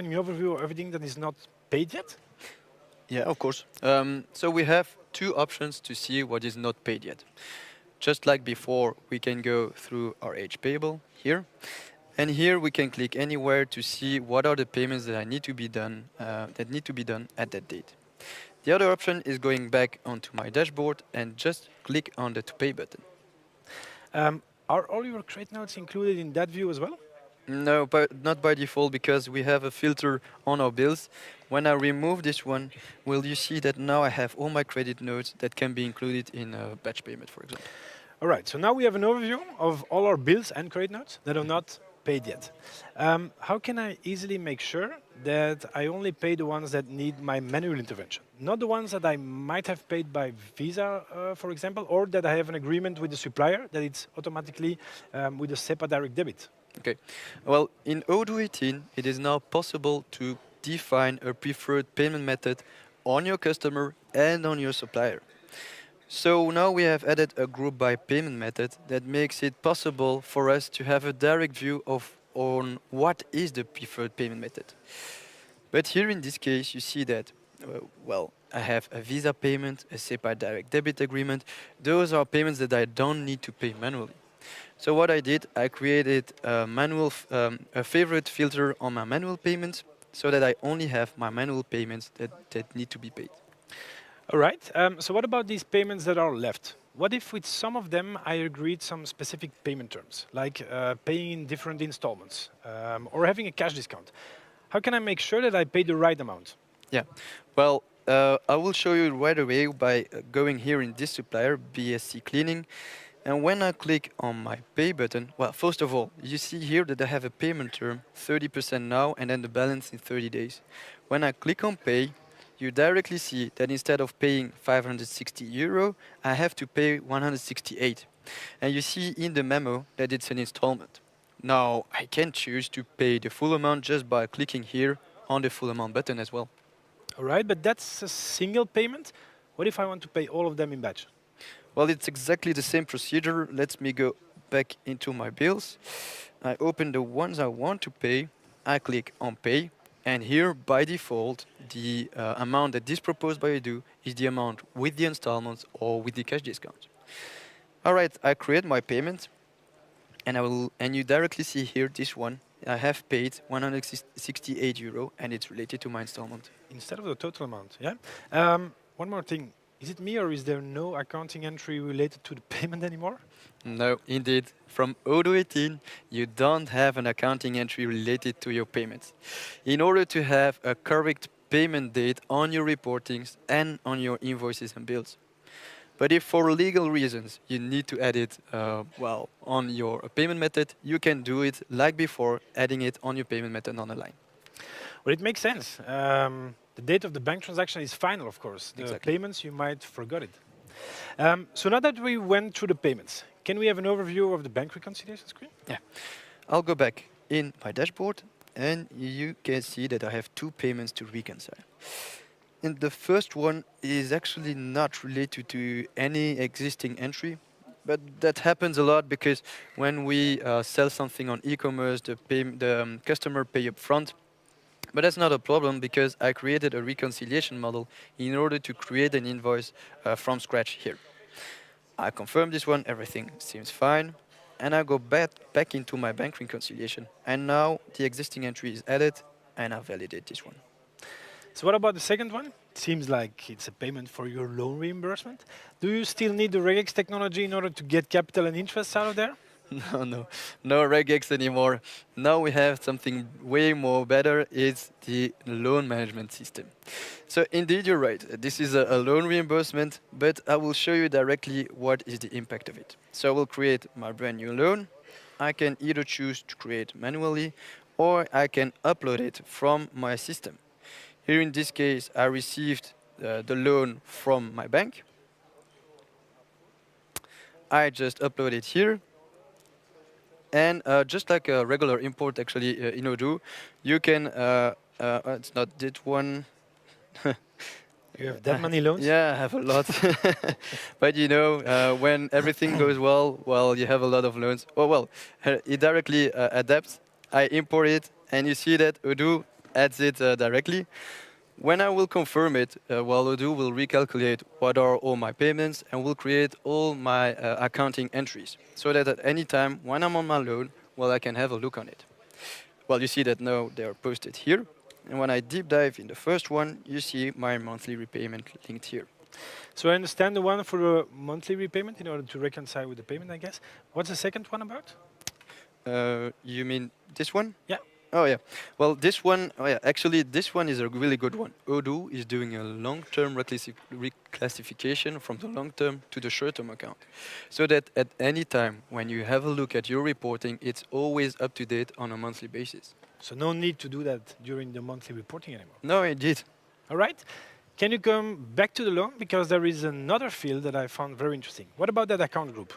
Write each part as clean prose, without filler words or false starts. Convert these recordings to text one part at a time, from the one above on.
An overview of everything that is not paid yet? Yeah, of course. So we have two options to see what is not paid yet. Just like before, we can go through our age payable here. And here we can click anywhere to see what are the payments that need to be done at that date. The other option is going back onto my dashboard and just click on the to pay button. Are all your crate notes included in that view as well? No, but not by default because we have a filter on our bills. When I remove this one, will you see that now I have all my credit notes that can be included in a batch payment, for example. All right, so now we have an overview of all our bills and credit notes that are not paid yet. How can I easily make sure that I only pay the ones that need my manual intervention? Not the ones that I might have paid by Visa, for example, or that I have an agreement with the supplier that it's automatically with a SEPA direct debit. Okay. Well, in Odoo 18, it is now possible to define a preferred payment method on your customer and on your supplier. So now we have added a group by payment method that makes it possible for us to have a direct view of on what is the preferred payment method. But here in this case, you see that, well, I have a Visa payment, a SEPA direct debit agreement. Those are payments that I don't need to pay manually. So what I did, I created a favorite filter on my manual payments so that I only have my manual payments that need to be paid. All right, so what about these payments that are left? What if with some of them I agreed some specific payment terms, like paying in different installments or having a cash discount? How can I make sure that I pay the right amount? Yeah, well, I will show you right away by going here in this supplier, BSC cleaning. And when I click on my pay button, well, first of all, you see here that I have a payment term, 30% now, and then the balance in 30 days. When I click on pay, you directly see that instead of paying 560 euro, I have to pay 168. And you see in the memo that it's an installment. Now, I can choose to pay the full amount just by clicking here on the full amount button as well. All right, but that's a single payment. What if I want to pay all of them in batch? Well, it's exactly the same procedure. Let me go back into my bills. I open the ones I want to pay. I click on pay. And here, by default, the amount that is proposed by Odoo is the amount with the installments or with the cash discount. All right, I create my payment. And you directly see here this one. I have paid 168 euro, and it's related to my installment. Instead of the total amount, yeah? One more thing. Is it me or is there no accounting entry related to the payment anymore? No, indeed. From Odoo 18, you don't have an accounting entry related to your payments. In order to have a correct payment date on your reportings and on your invoices and bills. But if for legal reasons you need to add it, on your payment method, you can do it like before, adding it on your payment method on the line. Well, it makes sense. The date of the bank transaction is final, of course. The Exactly. payments, you might forgot it. So now that we went through the payments, can we have an overview of the bank reconciliation screen? Yeah. I'll go back in my dashboard, and you can see that I have two payments to reconcile. And the first one is actually not related to any existing entry, but that happens a lot because when we sell something on e-commerce, the customer pay up front. But that's not a problem because I created a reconciliation model in order to create an invoice from scratch here. I confirm this one, everything seems fine, and I go back into my bank reconciliation. And now the existing entry is added, and I validate this one. So what about the second one? It seems like it's a payment for your loan reimbursement. Do you still need the regex technology in order to get capital and interest out of there? No regex anymore. Now we have something way more better. It's the loan management system. So indeed, you're right. This is a loan reimbursement, but I will show you directly what is the impact of it. So I will create my brand new loan. I can either choose to create manually, or I can upload it from my system. Here in this case, I received the loan from my bank. I just upload it here. And just like a regular import, actually, in Odoo, you can, it's not that one. You have that many loans? Yeah, I have a lot. But you know, when everything goes well, you have a lot of loans. Oh, well, it directly adapts. I import it, and you see that Odoo adds it directly. When I will confirm it, well, Odoo will recalculate what are all my payments and will create all my accounting entries so that at any time when I'm on my loan, well, I can have a look on it. Well, you see that now they are posted here. And when I deep dive in the first one, you see my monthly repayment linked here. So I understand the one for the monthly repayment in order to reconcile with the payment, I guess. What's the second one about? You mean this one? Yeah. Oh yeah. Well, this one, oh yeah, actually this one is a really good one. Odoo is doing a long-term reclassification from the long-term to the short-term account. So that at any time when you have a look at your reporting, it's always up to date on a monthly basis. So no need to do that during the monthly reporting anymore. No, indeed. All right. Can you come back to the loan? Because there is another field that I found very interesting. What about that account group?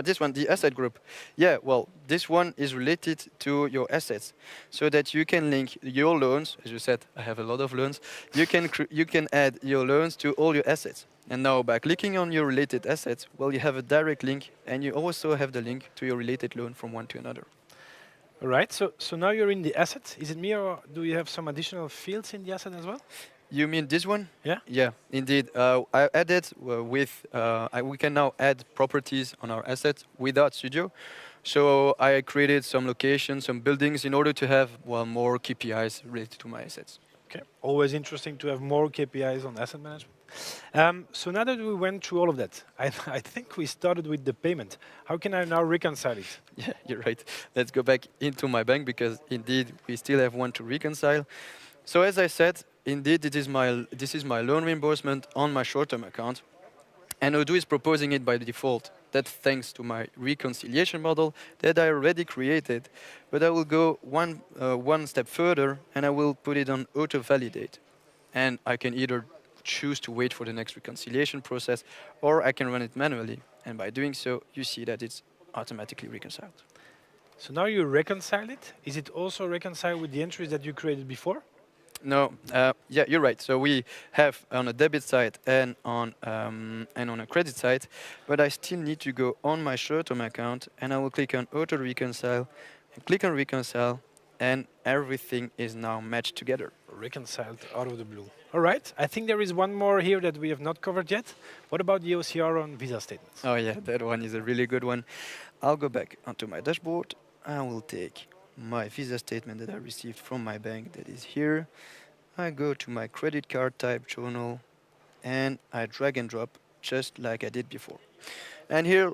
This one, the asset group. Yeah, well, this one is related to your assets, so that you can link your loans. As you said, I have a lot of loans. You can add your loans to all your assets. And now, by clicking on your related assets, well, you have a direct link, and you also have the link to your related loan from one to another. All right. So now you're in the asset. Is it me, or do you have some additional fields in the asset as well? You mean this one? Yeah. Yeah, indeed. I added we can now add properties on our assets without Studio. So I created some locations, some buildings in order to have more KPIs related to my assets. Okay. Always interesting to have more KPIs on asset management. So now that we went through all of that, I think we started with the payment. How can I now reconcile it? Yeah, you're right. Let's go back into my bank because indeed we still have one to reconcile. So as I said, indeed this is my loan reimbursement on my short-term account, and Odoo is proposing it by default. That's thanks to my reconciliation model that I already created, but I will go one step further and I will put it on auto-validate. And I can either choose to wait for the next reconciliation process, or I can run it manually. And by doing so, you see that it's automatically reconciled. So now you reconcile it. Is it also reconciled with the entries that you created before? No, yeah, you're right. So we have on a debit side and on a credit side, but I still need to go on my short-term account, and I will click on Auto Reconcile, and click on Reconcile, and everything is now matched together. Reconciled out of the blue. All right. I think there is one more here that we have not covered yet. What about the OCR on Visa statements? Oh yeah, that one is a really good one. I'll go back onto my dashboard. I will take my Visa statement that I received from my bank that is here. I go to my credit card type journal and I drag and drop just like I did before. And here,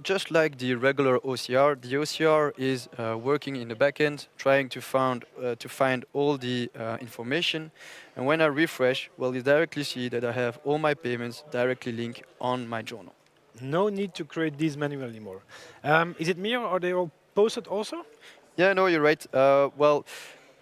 just like the regular OCR, the OCR is working in the backend, trying to find all the information. And when I refresh, well, you directly see that I have all my payments directly linked on my journal. No need to create these manually anymore. Is it me, or are they all posted also? Yeah, no, you're right. Well,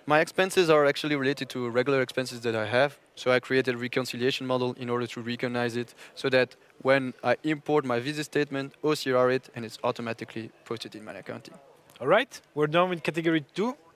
my expenses are actually related to regular expenses that I have. So I created a reconciliation model in order to recognize it so that when I import my Visa statement, OCR it, and it's automatically posted in my accounting. All right. We're done with category 2.